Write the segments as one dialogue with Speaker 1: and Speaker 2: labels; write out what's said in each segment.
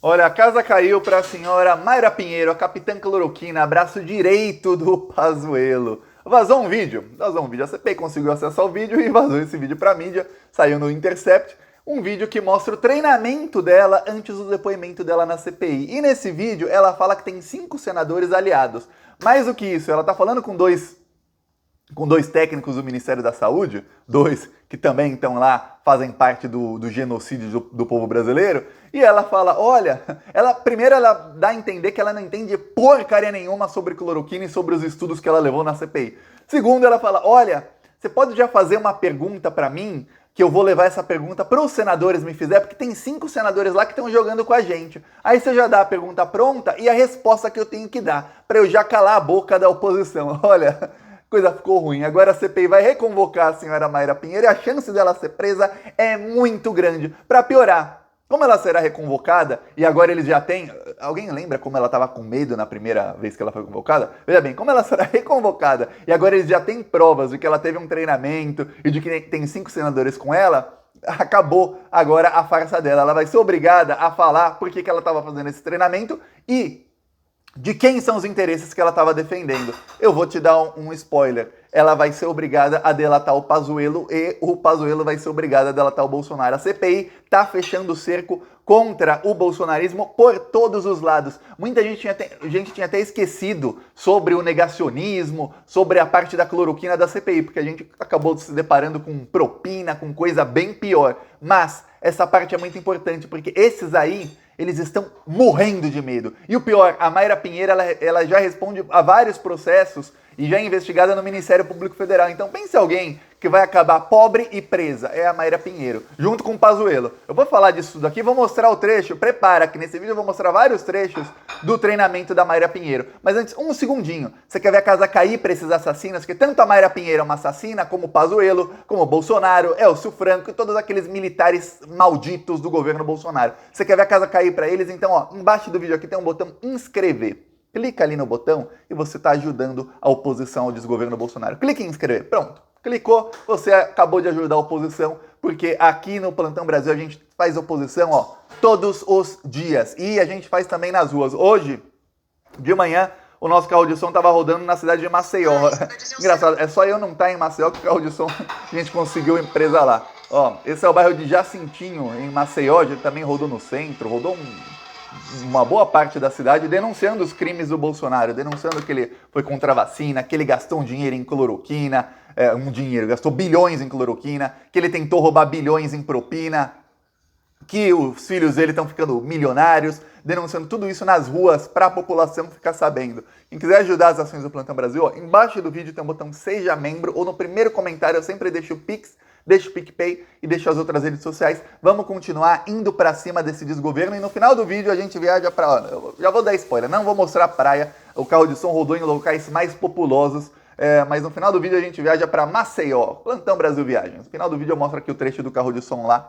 Speaker 1: Olha, a casa caiu para a senhora Mayra Pinheiro, a capitã cloroquina, braço direito do Pazuello. Vazou um vídeo. A CPI conseguiu acesso ao vídeo e vazou esse vídeo para a mídia. Saiu no Intercept. Um vídeo que mostra o treinamento dela antes do depoimento dela na CPI. E nesse vídeo ela fala que tem 5 senadores aliados. Mais do que isso, ela tá falando com dois técnicos do Ministério da Saúde, 2 que também estão lá, fazem parte do genocídio do povo brasileiro, e ela fala, olha, primeiro ela dá a entender que ela não entende porcaria nenhuma sobre cloroquina e sobre os estudos que ela levou na CPI. Segundo, ela fala, olha, você pode já fazer uma pergunta para mim, que eu vou levar essa pergunta para os senadores me fizer, porque tem 5 senadores lá que estão jogando com a gente. Aí você já dá a pergunta pronta e a resposta que eu tenho que dar, para eu já calar a boca da oposição. Olha, coisa ficou ruim. Agora a CPI vai reconvocar a senhora Mayra Pinheiro e a chance dela ser presa é muito grande. Para piorar, como ela será reconvocada e agora eles já têm... Alguém lembra como ela estava com medo na primeira vez que ela foi convocada? Veja bem, como ela será reconvocada e agora eles já têm provas de que ela teve um treinamento e de que tem 5 senadores com ela, acabou agora a farsa dela. Ela vai ser obrigada a falar por que ela estava fazendo esse treinamento e de quem são os interesses que ela estava defendendo. Eu vou te dar um spoiler. Ela vai ser obrigada a delatar o Pazuello e o Pazuello vai ser obrigado a delatar o Bolsonaro. A CPI tá fechando o cerco contra o bolsonarismo por todos os lados. Muita gente tinha até esquecido sobre o negacionismo, sobre a parte da cloroquina da CPI, porque a gente acabou se deparando com propina, com coisa bem pior. Mas essa parte é muito importante, porque esses aí, eles estão morrendo de medo. E o pior, a Mayra Pinheiro, ela já responde a vários processos e já é investigada no Ministério Público Federal. Então pense alguém que vai acabar pobre e presa. É a Mayra Pinheiro, junto com o Pazuello. Eu vou falar disso tudo aqui, vou mostrar o trecho. Prepara que nesse vídeo eu vou mostrar vários trechos do treinamento da Mayra Pinheiro. Mas antes, um segundinho. Você quer ver a casa cair para esses assassinos? Que tanto a Mayra Pinheiro é uma assassina, como o Pazuello, como o Bolsonaro, Elcio Franco e todos aqueles militares malditos do governo Bolsonaro. Você quer ver a casa cair para eles? Então, ó, embaixo do vídeo aqui tem um botão inscrever. Clica ali no botão e você está ajudando a oposição ao desgoverno Bolsonaro. Clique em inscrever. Pronto. Clicou, você acabou de ajudar a oposição, porque aqui no Plantão Brasil a gente faz oposição, ó, todos os dias. E a gente faz também nas ruas. Hoje, de manhã, o nosso carro de som estava rodando na cidade de Maceió. Engraçado, é só eu não estar em Maceió que o carro de som a gente conseguiu empresa lá. Ó, esse é o bairro de Jacintinho, em Maceió, a gente também rodou no centro, rodou uma boa parte da cidade denunciando os crimes do Bolsonaro, denunciando que ele foi contra a vacina, que ele gastou um dinheiro em cloroquina, gastou bilhões em cloroquina, que ele tentou roubar bilhões em propina, que os filhos dele estão ficando milionários, denunciando tudo isso nas ruas para a população ficar sabendo. Quem quiser ajudar as ações do Plantão Brasil, ó, embaixo do vídeo tem um botão Seja Membro, ou no primeiro comentário eu sempre deixo o Pix, deixa o PicPay e deixa as outras redes sociais. Vamos continuar indo pra cima desse desgoverno e no final do vídeo a gente viaja pra... Já vou dar spoiler, não vou mostrar a praia. O carro de som rodou em locais mais populosos, mas no final do vídeo a gente viaja pra Maceió. Plantão Brasil Viagens. No final do vídeo eu mostro aqui o trecho do carro de som lá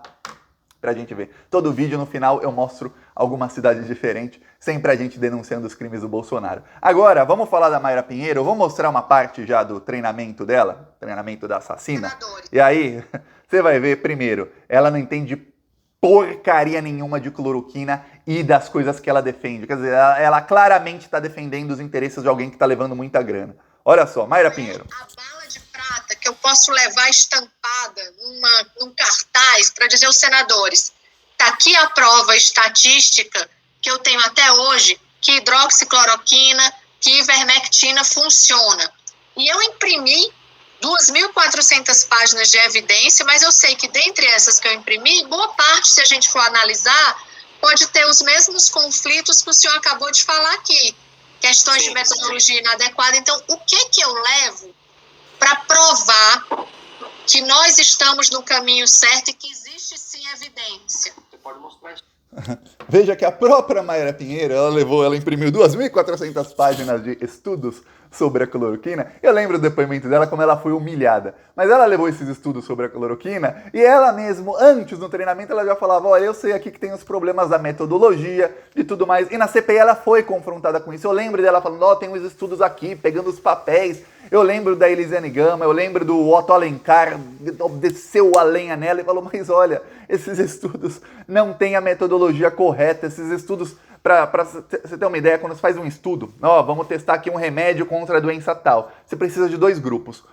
Speaker 1: pra gente ver. Todo vídeo no final eu mostro alguma cidade diferente, sempre a gente denunciando os crimes do Bolsonaro. Agora, vamos falar da Mayra Pinheiro, eu vou mostrar uma parte já do treinamento dela, treinamento da assassina. E aí, você vai ver, primeiro, ela não entende porcaria nenhuma de cloroquina e das coisas que ela defende. Quer dizer, ela claramente está defendendo os interesses de alguém que está levando muita grana. Olha só, Mayra Pinheiro.
Speaker 2: A bala de prata que eu posso levar estampada num cartaz para dizer aos senadores, está aqui a prova estatística que eu tenho até hoje, que hidroxicloroquina, que ivermectina funciona. E eu imprimi 2.400 páginas de evidência, mas eu sei que dentre essas que eu imprimi, boa parte, se a gente for analisar, pode ter os mesmos conflitos que o senhor acabou de falar aqui. Questões de metodologia inadequada. Então, o que eu levo para provar que nós estamos no caminho certo e que existe sim evidência? Você pode mostrar isso.
Speaker 1: Veja que a própria Mayra Pinheiro, ela imprimiu 2.400 páginas de estudos sobre a cloroquina. Eu lembro do depoimento dela como ela foi humilhada. Mas ela levou esses estudos sobre a cloroquina e ela mesmo, antes do treinamento, ela já falava, olha, eu sei aqui que tem os problemas da metodologia e tudo mais. E na CPI ela foi confrontada com isso. Eu lembro dela falando, ó, tem os estudos aqui, pegando os papéis. Eu lembro da Elisiane Gama, eu lembro do Otto Alencar, desceu a lenha nela e falou, mas olha, esses estudos não têm a metodologia correta, esses estudos, para você ter uma ideia, quando você faz um estudo, vamos testar aqui um remédio contra a doença tal, você precisa de 2 grupos.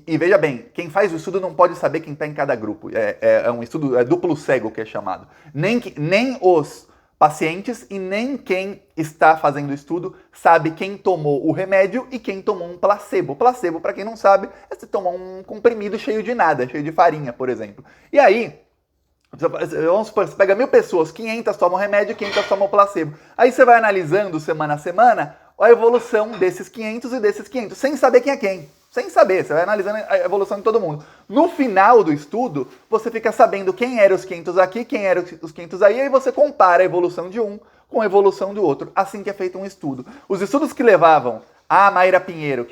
Speaker 1: E veja bem, quem faz o estudo não pode saber quem está em cada grupo, é um estudo duplo cego que é chamado. Nem os pacientes e nem quem está fazendo o estudo sabe quem tomou o remédio e quem tomou um placebo. Placebo, para quem não sabe, é você tomar um comprimido cheio de nada, cheio de farinha, por exemplo. E aí, vamos supor, você pega 1000 pessoas, 500 tomam remédio e 500 tomam placebo. Aí você vai analisando semana a semana a evolução desses 500 e desses 500, sem saber quem é quem. Sem saber, você vai analisando a evolução de todo mundo. No final do estudo, você fica sabendo quem eram os 500 aqui, quem eram os 500 aí, e aí você compara a evolução de um com a evolução do outro. Assim que é feito um estudo. Os estudos que levavam a Mayra Pinheiro,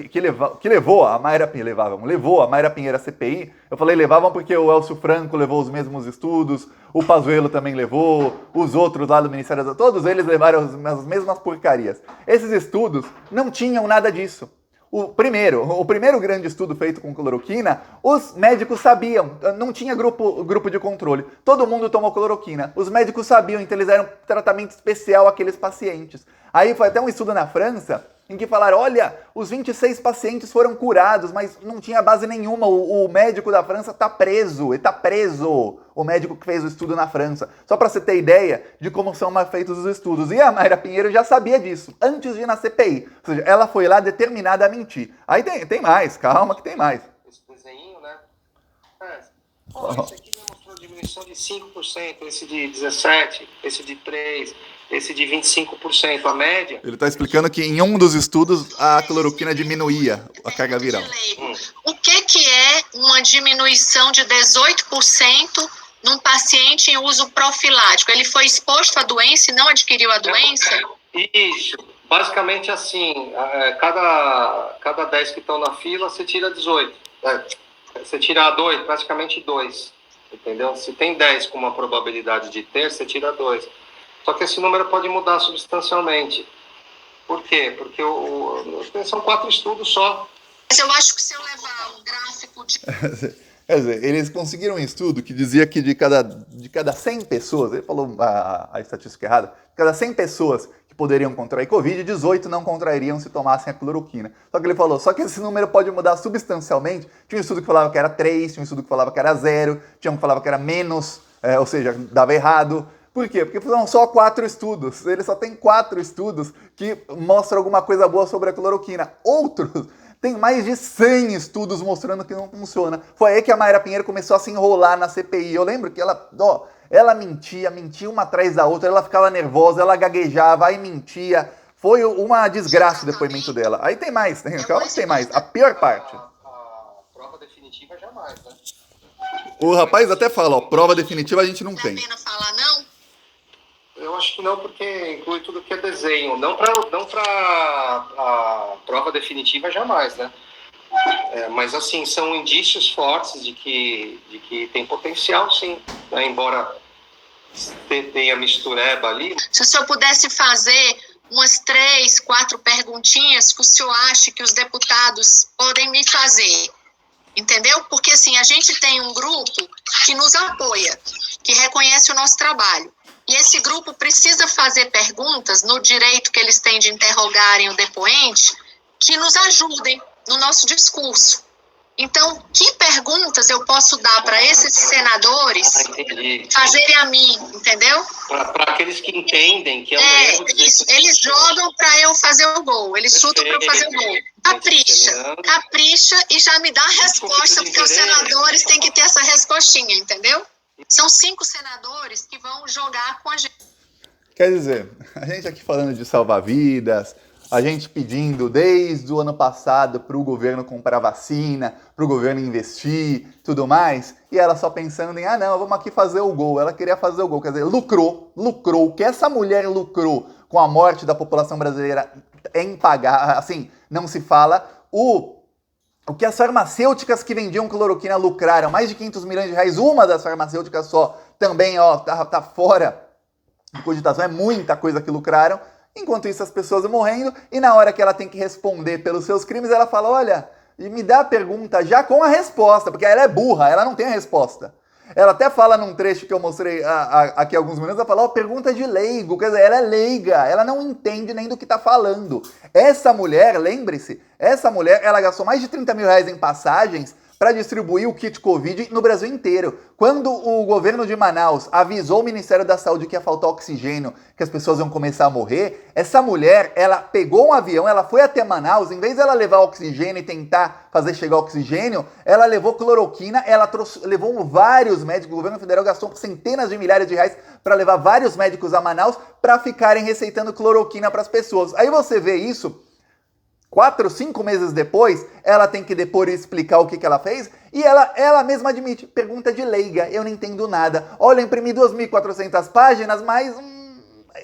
Speaker 1: levou a Mayra Pinheiro à CPI, eu falei levavam porque o Elcio Franco levou os mesmos estudos, o Pazuello também levou, os outros lá do Ministério da... Todos eles levaram as mesmas porcarias. Esses estudos não tinham nada disso. O primeiro grande estudo feito com cloroquina, os médicos sabiam, não tinha grupo de controle. Todo mundo tomou cloroquina. Os médicos sabiam, então eles deram um tratamento especial àqueles pacientes. Aí foi até um estudo na França, em que falaram, olha, os 26 pacientes foram curados, mas não tinha base nenhuma. O médico da França está preso, o médico que fez o estudo na França. Só para você ter ideia de como são feitos os estudos. E a Mayra Pinheiro já sabia disso, antes de ir na CPI. Ou seja, ela foi lá determinada a mentir. Aí tem mais, calma que tem mais.
Speaker 3: Esse desenho, né? Esse aqui já mostrou diminuição de 5%, esse de 17%, esse de 3%, esse de 25%, a média.
Speaker 1: Ele está explicando que em um dos estudos a cloroquina diminuía a carga viral.
Speaker 2: O que é uma diminuição de 18% num paciente em uso profilático? Ele foi exposto à doença e não adquiriu a doença?
Speaker 3: Isso. Basicamente assim, cada 10 que estão na fila, você tira 18. Você tira 2, praticamente 2. Entendeu? Se tem 10 com uma probabilidade de ter, você tira 2. Só que esse número pode mudar substancialmente. Por quê? Porque são 4 estudos só.
Speaker 2: Mas eu acho que se eu levar um gráfico de...
Speaker 1: Quer dizer, eles conseguiram um estudo que dizia que de cada 100 pessoas, ele falou a estatística errada, de cada 100 pessoas que poderiam contrair Covid, 18 não contrairiam se tomassem a cloroquina. Só que ele falou, só que esse número pode mudar substancialmente. Tinha um estudo que falava que era 3, tinha um estudo que falava que era 0, tinha um que falava que era menos, ou seja, dava errado. Por quê? Porque são só 4 estudos. Ele só tem 4 estudos que mostram alguma coisa boa sobre a cloroquina. Outros tem mais de 100 estudos mostrando que não funciona. Foi aí que a Mayra Pinheiro começou a se enrolar na CPI. Eu lembro que ela mentia uma atrás da outra, ela ficava nervosa, ela gaguejava, aí mentia. Foi uma desgraça o depoimento dela. Aí tem mais, calma que tem mais. A pior parte.
Speaker 3: A prova definitiva jamais, né?
Speaker 1: O rapaz até fala, prova definitiva a gente não tem.
Speaker 2: Não é pena falar, não?
Speaker 3: Eu acho que não, porque inclui tudo que é desenho. Não para a prova definitiva jamais, né? Mas assim, são indícios fortes de que tem potencial, sim. Né? Embora tenha mistureba ali.
Speaker 2: Se o senhor pudesse fazer umas 3, 4 perguntinhas que o senhor acha que os deputados podem me fazer. Entendeu? Porque assim, a gente tem um grupo que nos apoia, que reconhece o nosso trabalho. E esse grupo precisa fazer perguntas no direito que eles têm de interrogarem o depoente que nos ajudem no nosso discurso. Então, que perguntas eu posso dar para esses senadores fazerem a mim, entendeu?
Speaker 3: Para aqueles que entendem que é um erro.
Speaker 2: Isso, eles jogam para eu fazer o gol, eles chutam para eu fazer o gol. Capricha e já me dá a resposta, porque os senadores têm que ter essa respostinha, entendeu? São 5 senadores que vão jogar com a gente.
Speaker 1: Quer dizer, a gente aqui falando de salvar vidas, a gente pedindo desde o ano passado para o governo comprar vacina, para o governo investir, tudo mais, e ela só pensando em, não, vamos aqui fazer o gol. Ela queria fazer o gol, quer dizer, lucrou. O que essa mulher lucrou com a morte da população brasileira é impagável, assim, não se fala. O que as farmacêuticas que vendiam cloroquina lucraram, mais de 500 milhões de reais, uma das farmacêuticas só, também tá fora de cogitação, é muita coisa que lucraram. Enquanto isso, as pessoas morrendo, e na hora que ela tem que responder pelos seus crimes, ela fala, olha, me dá a pergunta já com a resposta, porque ela é burra, ela não tem a resposta. Ela até fala num trecho que eu mostrei aqui há alguns minutos, ela fala, pergunta de leigo, quer dizer, ela é leiga, ela não entende nem do que tá falando. Essa mulher, lembre-se, ela gastou mais de 30 mil reais em passagens para distribuir o kit Covid no Brasil inteiro. Quando o governo de Manaus avisou o Ministério da Saúde que ia faltar oxigênio, que as pessoas iam começar a morrer, essa mulher, ela pegou um avião, ela foi até Manaus, em vez de ela levar oxigênio e tentar fazer chegar oxigênio, ela levou cloroquina, levou vários médicos, o governo federal gastou centenas de milhares de reais para levar vários médicos a Manaus para ficarem receitando cloroquina para as pessoas. Aí você vê isso, 4, 5 meses depois, ela tem que depor e explicar o que ela fez, e ela mesma admite, pergunta de leiga, eu não entendo nada. Olha, eu imprimi 2.400 páginas, mas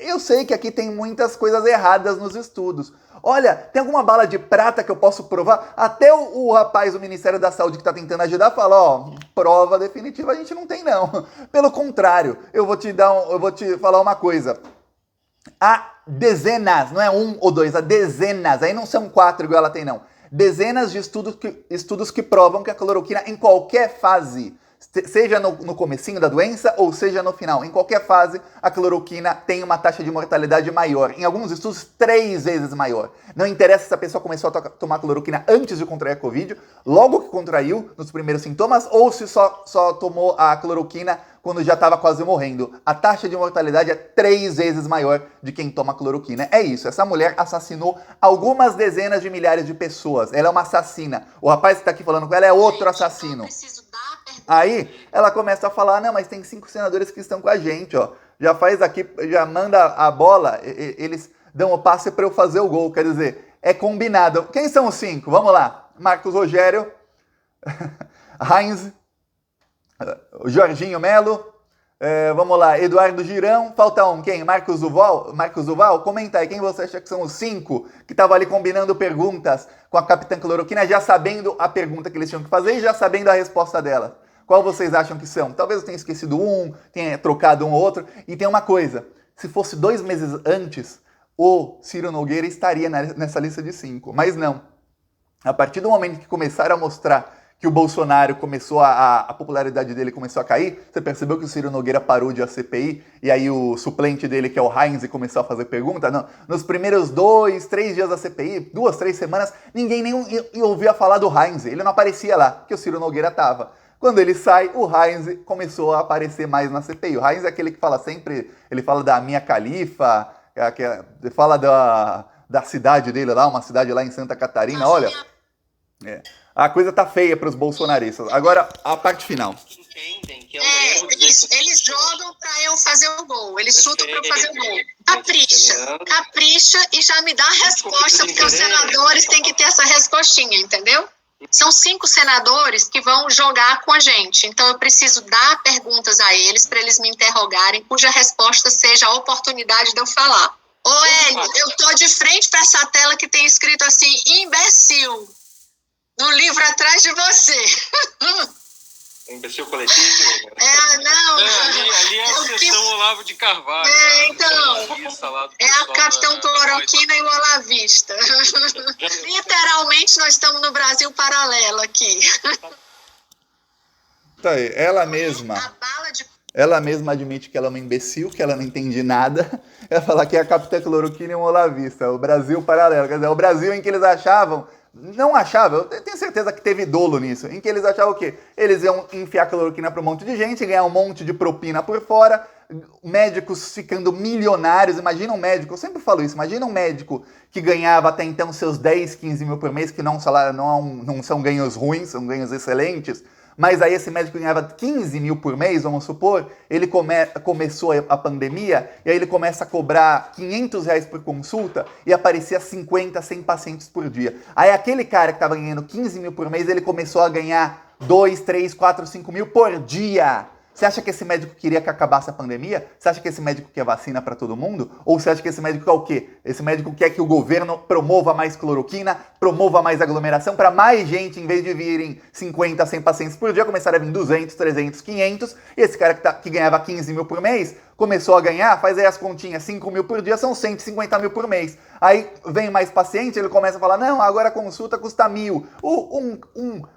Speaker 1: eu sei que aqui tem muitas coisas erradas nos estudos. Olha, tem alguma bala de prata que eu posso provar? Até o rapaz do Ministério da Saúde que está tentando ajudar fala, prova definitiva a gente não tem não. Pelo contrário, eu vou te falar uma coisa. Há dezenas, não é um ou dois, há dezenas, aí não são 4 igual ela tem não, dezenas de estudos que provam que a cloroquina em qualquer fase, seja no comecinho da doença ou seja no final, em qualquer fase a cloroquina tem uma taxa de mortalidade maior, em alguns estudos 3 vezes maior. Não interessa se a pessoa começou a tomar cloroquina antes de contrair a Covid, logo que contraiu, nos primeiros sintomas, ou se só tomou a cloroquina quando já estava quase morrendo. A taxa de mortalidade é 3 vezes maior de quem toma cloroquina. É isso, essa mulher assassinou algumas dezenas de milhares de pessoas. Ela é uma assassina. O rapaz que está aqui falando com ela é outro assassino. Aí ela começa a falar, não, mas tem 5 senadores que estão com a gente, ó. Já faz aqui, já manda a bola, eles dão o passe para eu fazer o gol. Quer dizer, é combinado. Quem são os 5? Vamos lá. Marcos Rogério, Heinz, Jorginho Melo, vamos lá, Eduardo Girão, falta um, quem? Marcos Duval? Comenta aí, quem você acha que são os 5 que estavam ali combinando perguntas com a Capitã Cloroquina, já sabendo a pergunta que eles tinham que fazer e já sabendo a resposta dela? Qual vocês acham que são? Talvez eu tenha esquecido um, tenha trocado um ou outro. E tem uma coisa, se fosse 2 meses antes, o Ciro Nogueira estaria nessa lista de 5, mas não. A partir do momento que começaram a mostrar que o Bolsonaro começou, a popularidade dele começou a cair, você percebeu que o Ciro Nogueira parou de a CPI, e aí o suplente dele, que é o Heinz, começou a fazer pergunta? Não. Nos primeiros 2, 3 dias da CPI, 2, 3 semanas, ninguém nem ouvia falar do Heinz, ele não aparecia lá, que o Ciro Nogueira estava. Quando ele sai, o Heinz começou a aparecer mais na CPI. O Heinz é aquele que fala sempre, ele fala da Minha Califa, ele fala da cidade dele lá, uma cidade lá em Santa Catarina, olha... A coisa tá feia para os bolsonaristas. Agora, a parte final.
Speaker 3: Entendem que
Speaker 2: eles jogam para eu fazer o gol. Eles chutam para eu fazer o gol. Capricha e já me dá a resposta, porque os senadores têm que ter essa respostinha, entendeu? São 5 senadores que vão jogar com a gente. Então, eu preciso dar perguntas a eles para eles me interrogarem, cuja resposta seja a oportunidade de eu falar. Ô, Hélio, eu tô de frente para essa tela que tem escrito assim, imbecil. No livro atrás de você.
Speaker 3: Imbecil coletivo?
Speaker 2: Não.
Speaker 3: Ali é a sessão Olavo de Carvalho.
Speaker 2: Então. É a Capitão Cloroquina e o Olavista. Literalmente, nós estamos no Brasil paralelo aqui.
Speaker 1: Tá aí, ela mesma admite que ela é uma imbecil, que ela não entende nada. Ela fala que é a Capitã Cloroquina e um Olavista. O Brasil paralelo. Quer dizer, o Brasil em que eles achavam... Não achava, eu tenho certeza que teve dolo nisso, em que eles achavam o quê? Eles iam enfiar cloroquina para um monte de gente, ganhar um monte de propina por fora, médicos ficando milionários. Imagina um médico, eu sempre falo isso, imagina um médico que ganhava até então seus 10, 15 mil por mês, que não são ganhos ruins, são ganhos excelentes, mas aí esse médico ganhava 15 mil por mês, vamos supor, ele começou a pandemia, e aí ele começa a cobrar 500 reais por consulta, e aparecia 50, 100 pacientes por dia. Aí aquele cara que estava ganhando 15 mil por mês, ele começou a ganhar 2, 3, 4, 5 mil por dia. Você acha que esse médico queria que acabasse a pandemia? Você acha que esse médico quer vacina para todo mundo? Ou você acha que esse médico quer o quê? Esse médico quer que o governo promova mais cloroquina, promova mais aglomeração, para mais gente, em vez de virem 50, 100 pacientes por dia, começar a vir 200, 300, 500. E esse cara que ganhava 15 mil por mês, começou a ganhar, faz aí as continhas, 5 mil por dia, são 150 mil por mês. Aí vem mais paciente, ele começa a falar, não, agora a consulta custa 1.000.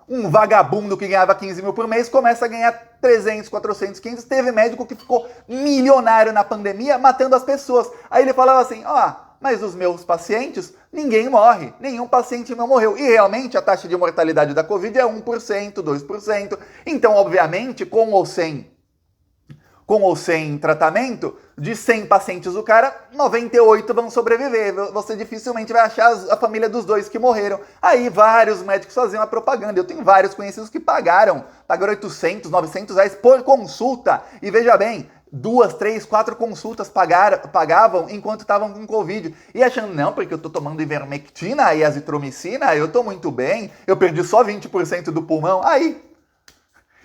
Speaker 1: Um vagabundo que ganhava 15 mil por mês começa a ganhar 300, 400, 500. Teve médico que ficou milionário na pandemia, matando as pessoas. Aí ele falava assim, mas os meus pacientes, ninguém morre, nenhum paciente meu morreu. E realmente a taxa de mortalidade da Covid é 1%, 2%. Então, obviamente, com ou sem tratamento, de 100 pacientes do cara, 98 vão sobreviver. Você dificilmente vai achar a família dos dois que morreram. Aí vários médicos faziam a propaganda. Eu tenho vários conhecidos que pagaram 800, 900 reais por consulta. E veja bem, 2, 3, 4 consultas pagavam enquanto estavam com Covid. E achando, não, porque eu tô tomando ivermectina e azitromicina, eu tô muito bem, eu perdi só 20% do pulmão. Aí,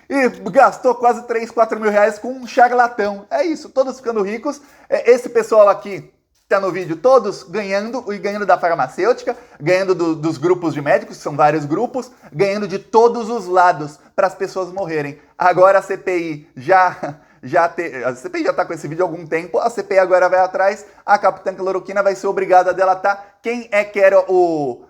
Speaker 1: e gastou quase 3, 4 mil reais com um charlatão. É isso, todos ficando ricos. Esse pessoal aqui tá no vídeo, todos ganhando, e ganhando da farmacêutica, ganhando dos grupos de médicos, que são vários grupos, ganhando de todos os lados para as pessoas morrerem. Agora a CPI a CPI já está com esse vídeo há algum tempo, a CPI agora vai atrás, a Capitã Cloroquina vai ser obrigada a delatar quem é que era o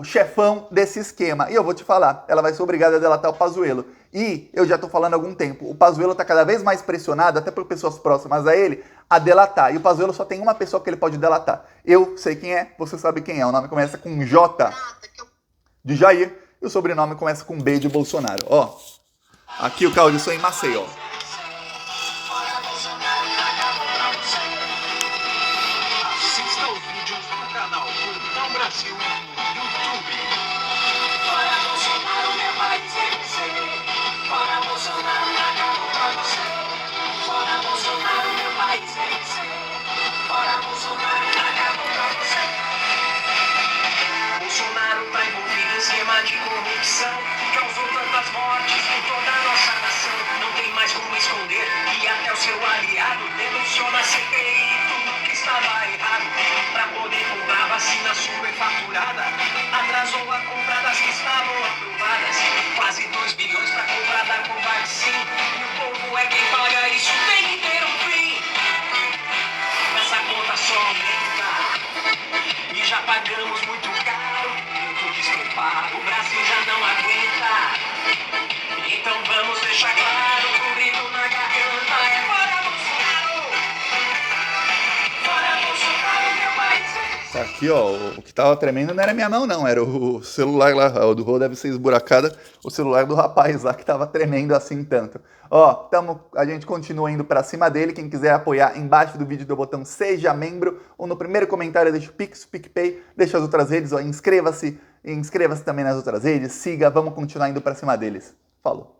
Speaker 1: chefão desse esquema. E eu vou te falar, ela vai ser obrigada a delatar o Pazuello. E eu já estou falando há algum tempo, o Pazuello está cada vez mais pressionado, até por pessoas próximas a ele, a delatar. E o Pazuello só tem uma pessoa que ele pode delatar. Eu sei quem é, você sabe quem é. O nome começa com J de Jair e o sobrenome começa com B de Bolsonaro. Ó, aqui o carro de som em Maceió.
Speaker 4: De corrupção que causou tantas mortes em toda a nossa nação. Não tem mais como esconder e até o seu aliado denunciou na CPI tudo que estava errado. Pra poder comprar vacina superfaturada, atrasou a compra das que estavam aprovadas. Quase 2 bilhões pra comprar da Covaxin. E o povo é quem paga isso, tem que ter um fim. Essa conta só aumenta e já pagamos muito caro. O Brasil já não aguenta. Então vamos deixar claro, com o grito na garganta, é fora Bolsonaro! Fora Bolsonaro, meu país!
Speaker 1: Tá aqui, ó, o que tava tremendo não era minha mão, não, era o celular lá, o do Rô deve ser esburacada, o celular do rapaz lá que tava tremendo assim tanto. Ó, a gente continua indo pra cima dele, quem quiser apoiar, embaixo do vídeo do botão Seja Membro, ou no primeiro comentário deixa o Pix, o PicPay, deixa as outras redes, ó, inscreva-se também nas outras redes, siga, vamos continuar indo pra cima deles. Falou!